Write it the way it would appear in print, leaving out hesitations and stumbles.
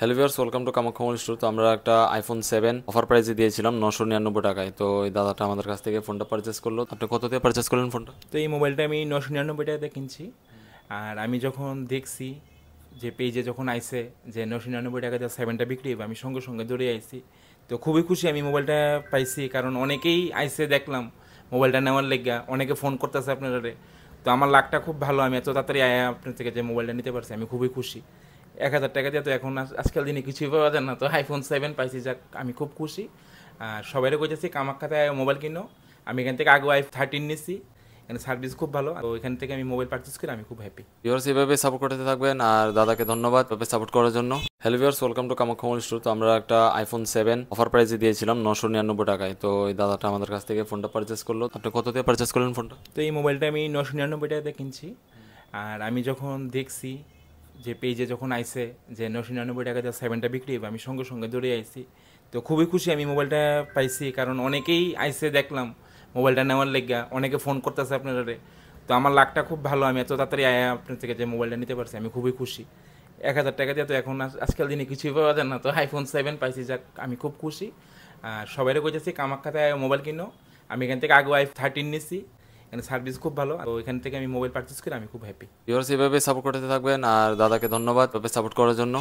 Hello viewers, welcome to Kamakhya mobile store. তো আমরা একটা আইফোন 7 অফার প্রাইসে দিয়েছিলাম 999 টাকায়। তো এই দাদাটা আমাদের কাছ থেকে ফোনটা পারচেস করলো। আপনি কত দিয়ে পারচেস করলেন ফোনটা? তো এই মোবাইলটা আমি 999 টাকাতে কিনছি। আর আমি যখন দেখছি যে পেজে যখন আইছে যে 999 টাকাতে 7টা বিক্রি হবে, আমি সঙ্গে সঙ্গে দৌড়ে আইছি। তো খুবই খুশি আমি মোবাইলটা পাইছি, কারণ অনেকেই আইছে দেখলাম মোবাইলটা নেওয়ার লেগা, অনেকে ফোন করতেছে আপনারা। তো আমার লাকটা খুব ভালো, আমি এত তাড়াতাড়ি আয়া আপনার থেকে যে মোবাইলটা নিতে পারছি, আমি খুবই খুশি। 1000 টাকা দিয়ে তো এখন আজকাল দিনে কিছুই পাওয়া যায় না, তো আইফোন 7 পাইছি, যাক আমি খুব খুশি। আর সবাইরে কইতেছি কামাখ্যাতে মোবাইল কিনো। আমি এখান থেকে আগে i13 নিছি, এখানে সার্ভিস খুব ভালো, তো এখান থেকে আমি মোবাইল পারচেস করে আমি খুব হ্যাপি। ভিউয়ার্স, এভাবে সাপোর্ট করতে থাকবেন আর দাদাকে ধন্যবাদ এভাবে সাপোর্ট করার জন্য। Hello viewers, welcome to Kamakhya mobile store. তো আমরা একটা আইফোন 7 অফার প্রাইসে দিয়েছিলাম 999 টাকায়। তো এই দাদাটা আমাদের কাছ থেকে ফোনটা পারচেস করলো। আপনি কত দিয়ে পারচেস করলেন ফোনটা? তো এই মোবাইলটা আমি 999 টাকাতে কিনছি। আর আমি যখন দেখছি যে পেজে যখন আইছে যে 999 টাকাতে 7টা বিক্রি হবে, আমি সঙ্গে সঙ্গে দৌড়ে আইছি। তো খুবই খুশি আমি মোবাইলটা পাইছি, কারণ অনেকেই আইছে দেখলাম মোবাইলটা নেওয়ার লেগা, অনেকে ফোন করতেছে আপনারা। তো আমার লাকটা খুব ভালো, আমি এত তাড়াতাড়ি আয়া আপনার থেকে যে মোবাইলটা নিতে পারছি, আমি খুবই খুশি। 1000 টাকা দিয়ে তো এখন আজকাল দিনে কিছুই পাওয়া যায় না, তো আইফোন 7 পাইছি, যাক আমি খুব খুশি। আর সবাইরে কইতেছি কামাখ্যাতে মোবাইল কিনো। আমি এখান থেকে আগে i13 নিছি, এখানে সার্ভিস খুব ভালো, তো এখান থেকে আমি মোবাইল পারচেস করে আমি খুব হ্যাপি। ভিউয়ার্স, এভাবে সাপোর্ট করতে থাকবেন আর দাদাকে ধন্যবাদ এভাবে সাপোর্ট করার জন্য।